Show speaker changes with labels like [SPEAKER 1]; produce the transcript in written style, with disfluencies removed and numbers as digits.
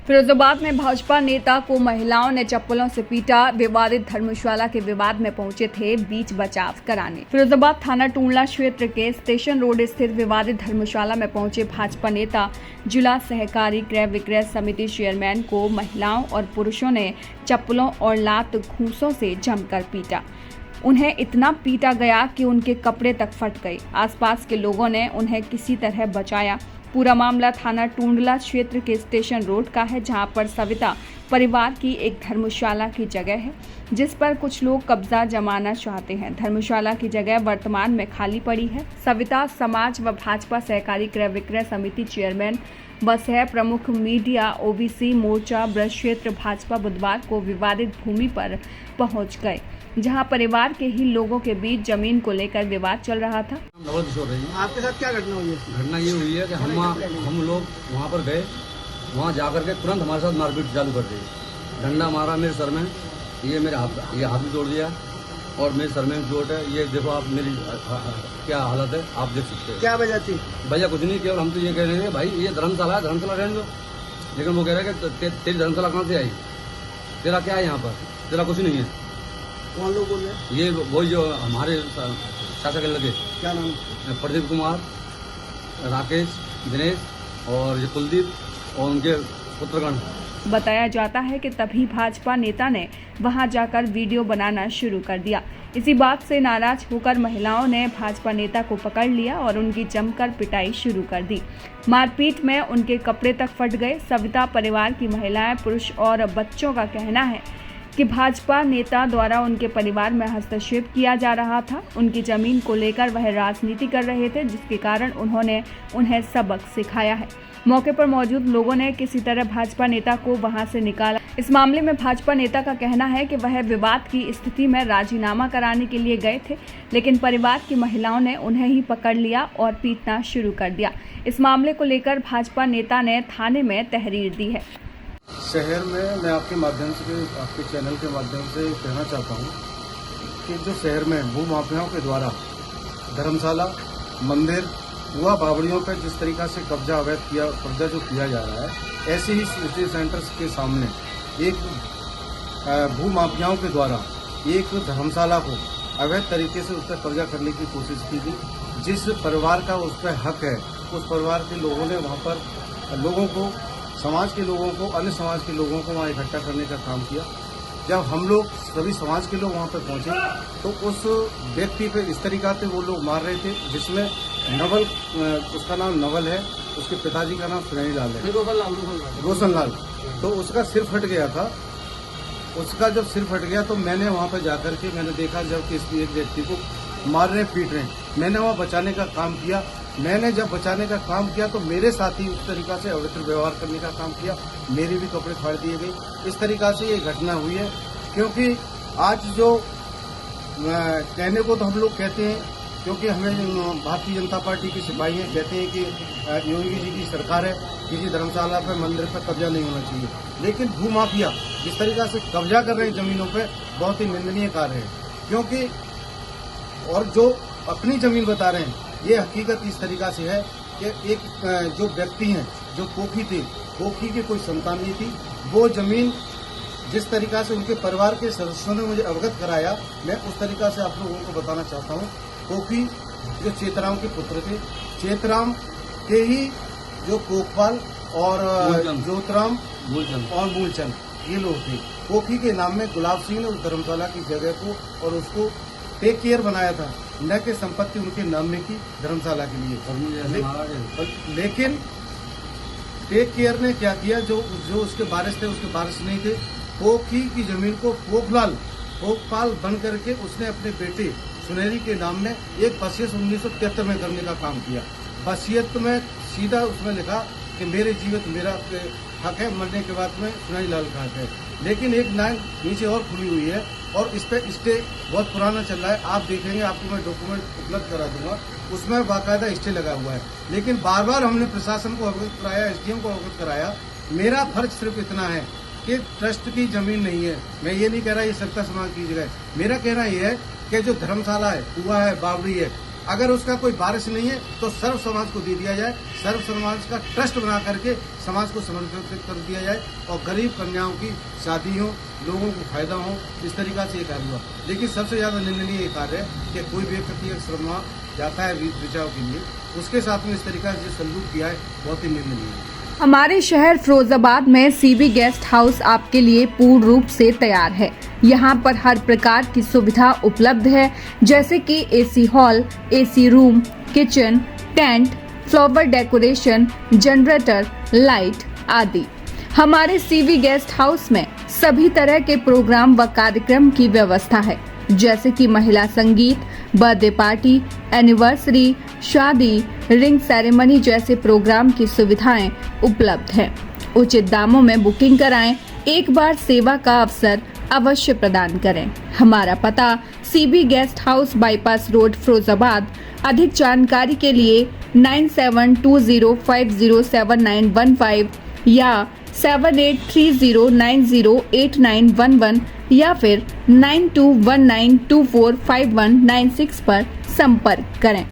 [SPEAKER 1] फिरोजाबाद में भाजपा नेता को महिलाओं ने चप्पलों से पीटा। विवादित धर्मशाला के विवाद में पहुंचे थे बीच बचाव कराने। फिरोजाबाद थाना टूंडला क्षेत्र के स्टेशन रोड स्थित विवादित धर्मशाला में पहुंचे भाजपा नेता जिला सहकारी क्रय विक्रय समिति चेयरमैन को महिलाओं और पुरुषों ने चप्पलों और लात घूंसों से जमकर पीटा। उन्हें इतना पीटा गया कि उनके कपड़े तक फट गए। आसपास के लोगों ने उन्हें किसी तरह बचाया। पूरा मामला थाना टूंडला क्षेत्र के स्टेशन रोड का है, जहां पर सविता परिवार की एक धर्मशाला की जगह है, जिस पर कुछ लोग कब्जा जमाना चाहते हैं। धर्मशाला की जगह वर्तमान में खाली पड़ी है। सविता समाज व भाजपा सहकारी क्रय विक्रय समिति चेयरमैन बस है। प्रमुख मीडिया ओबीसी मोर्चा ब्रज क्षेत्र भाजपा बुधवार को विवादित भूमि पर पहुंच गए, जहां परिवार के ही लोगों के बीच जमीन को लेकर विवाद चल रहा था।
[SPEAKER 2] आपके साथ क्या घटना हुई है?
[SPEAKER 3] घटना ये हुई है कि हम लोग वहाँ पर गए, वहाँ जाकर के तुरंत हमारे साथ मारपीट चालू कर दी। डंडा मारा मेरे सर में, ये मेरे हाथ भी तोड़ दिया और मेरे सर में चोट है। ये देखो आप मेरी क्या हालत है, आप देख सकते हैं।
[SPEAKER 2] क्या वजह थी?
[SPEAKER 3] भैया कुछ नहीं, केवल हम तो ये कह रहे हैं भाई ये धर्मशाला है, धर्मशाला रहने दो। लेकिन वो कह रहे हैं कि तेरी धर्मशाला कहाँ से आई, तेरा क्या है यहाँ पर, तेरा कुछ नहीं है।
[SPEAKER 2] कौन लोग बोल रहे हैं?
[SPEAKER 3] ये वही जो हमारे शासक लगे।
[SPEAKER 2] क्या नाम?
[SPEAKER 3] प्रदीप कुमार, राकेश, दिनेश और ये कुलदीप और उनके पुत्रगण।
[SPEAKER 1] बताया जाता है कि तभी भाजपा नेता ने वहां जाकर वीडियो बनाना शुरू कर दिया। इसी बात से नाराज होकर महिलाओं ने भाजपा नेता को पकड़ लिया और उनकी जमकर पिटाई शुरू कर दी। मारपीट में उनके कपड़े तक फट गए। सविता परिवार की महिलाएं, पुरुष और बच्चों का कहना है कि भाजपा नेता द्वारा उनके परिवार में हस्तक्षेप किया जा रहा था। उनकी जमीन को लेकर वह राजनीति कर रहे थे, जिसके कारण उन्होंने उन्हें सबक सिखाया है। मौके पर मौजूद लोगों ने किसी तरह भाजपा नेता को वहां से निकाला। इस मामले में भाजपा नेता का कहना है कि वह विवाद की स्थिति में राजीनामा कराने के लिए गए थे, लेकिन परिवार की महिलाओं ने उन्हें ही पकड़ लिया और पीटना शुरू कर दिया। इस मामले को लेकर भाजपा नेता ने थाने में तहरीर दी है।
[SPEAKER 2] शहर में मैं आपके माध्यम से, आपके चैनल के माध्यम से कहना चाहता हूँ कि जो शहर में भू माफियाओं के द्वारा धर्मशाला, मंदिर, हुआ बावड़ियों पर जिस तरीका से कब्जा जो किया जा रहा है, ऐसे ही सिटी सेंटर्स के सामने एक भू माफियाओं के द्वारा एक धर्मशाला को अवैध तरीके से उस पर कब्जा करने की कोशिश की गई। जिस परिवार का उस पर हक है, उस परिवार के लोगों ने वहाँ पर लोगों को, समाज के लोगों को, अन्य समाज के लोगों को वहाँ इकट्ठा करने का काम किया। जब हम लोग सभी समाज के लोग वहाँ पर पहुँचे तो उस व्यक्ति पे इस तरीका से वो लोग मार रहे थे, जिसमें नवल, उसका नाम नवल है, उसके पिताजी का नाम सुनैनी लाल है, रोशन लाल। तो उसका सिर फट गया था। उसका जब सिर फट गया तो मैंने वहाँ पर जाकर के मैंने देखा जब कि एक व्यक्ति को मार रहे, पीट रहे हैं। मैंने वहाँ बचाने का काम किया। मैंने जब बचाने का काम किया तो मेरे साथी उस तरीका से अवैध व्यवहार करने का काम किया। मेरे भी कपड़े फाड़ दिए गए। इस तरीका से ये घटना हुई है। क्योंकि आज जो कहने को तो हम लोग कहते हैं, क्योंकि हमें भारतीय जनता पार्टी की सिपाही हैं, कहते हैं कि योगी जी की सरकार है, किसी धर्मशाला पर, मंदिर पर कब्जा नहीं होना चाहिए। लेकिन भू माफिया जिस तरीका से कब्जा कर रहे हैं जमीनों पर, बहुत ही निंदनीय कार्य है। क्योंकि और जो अपनी जमीन बता रहे हैं, ये हकीकत इस तरीका से है कि एक जो व्यक्ति हैं, जो कोखी थे, कोखी की कोई संतान नहीं थी। वो जमीन जिस तरीका से उनके परिवार के सदस्यों ने मुझे अवगत कराया, मैं उस तरीका से आप लोगों को बताना चाहता हूँ। कोखी जो चेतराम के पुत्र थे, चेतराम के ही जो कोखपाल और ज्योतराम और मूलचंद, ये लोग थे। कोखी के नाम में गुलाब सिंह ने उस धर्मशाला की जगह को और उसको टेक केयर बनाया था, न कि संपत्ति उनके नाम में की धर्मशाला के लिए। लेकिन टेक केयर ने क्या किया, जो उसके वारिस थे उसके वारिस नहीं थे। कोखी की जमीन को कोखपाल बन करके उसने अपने बेटे सुनहरी के नाम में एक वसीयत 1973 में करने का काम किया। वसीयत में सीधा उसमें लिखा कि मेरे जीवित मेरा हक है, मरने के बाद में सुनहरी लाल का हक है। लेकिन एक लाइन नीचे और खुली हुई है और इस पे स्टे बहुत पुराना चल रहा है। आप देखेंगे, आपको मैं डॉक्यूमेंट उपलब्ध करा दूंगा, उसमें बाकायदा स्टे लगा हुआ है। लेकिन बार बार हमने प्रशासन को अवगत कराया, एसडीएम को अवगत कराया। मेरा फर्ज सिर्फ इतना है कि ट्रस्ट की जमीन नहीं है। मैं ये नहीं कह रहा ये सत्ता समाज की जगह है। मेरा कहना यह है कि जो धर्मशाला है, कुआ है, बावड़ी है, अगर उसका कोई वारिस नहीं है तो सर्व समाज को दे दिया जाए, सर्व समाज का ट्रस्ट बना करके समाज को समर्पित कर दिया जाए और गरीब कन्याओं की शादी हो, लोगों को फायदा हो, इस तरीका से ये कार्य हुआ। लेकिन सबसे ज्यादा निंदनीय ये कार्य है कि कोई व्यक्ति श्रम जाता है बचाव के लिए, उसके साथ में इस तरीका से जो सलूक किया है बहुत ही निंदनीय है।
[SPEAKER 1] हमारे शहर फिरोजाबाद में सीबी गेस्ट हाउस आपके लिए पूर्ण रूप से तैयार है। यहाँ पर हर प्रकार की सुविधा उपलब्ध है, जैसे कि AC hall, AC room, kitchen, tent, flower decoration, generator, light आदि। हमारे सीबी गेस्ट हाउस में सभी तरह के प्रोग्राम व कार्यक्रम की व्यवस्था है, जैसे कि महिला संगीत, बर्थडे पार्टी, एनिवर्सरी, शादी, रिंग सेरेमनी जैसे प्रोग्राम की सुविधाएं उपलब्ध हैं। उचित दामों में बुकिंग कराएं, एक बार सेवा का अवसर अवश्य प्रदान करें। हमारा पता CB guest house, bypass road, Firozabad. अधिक जानकारी के लिए 9720507915 या 7830908911 या फिर 9219245196 पर संपर्क करें।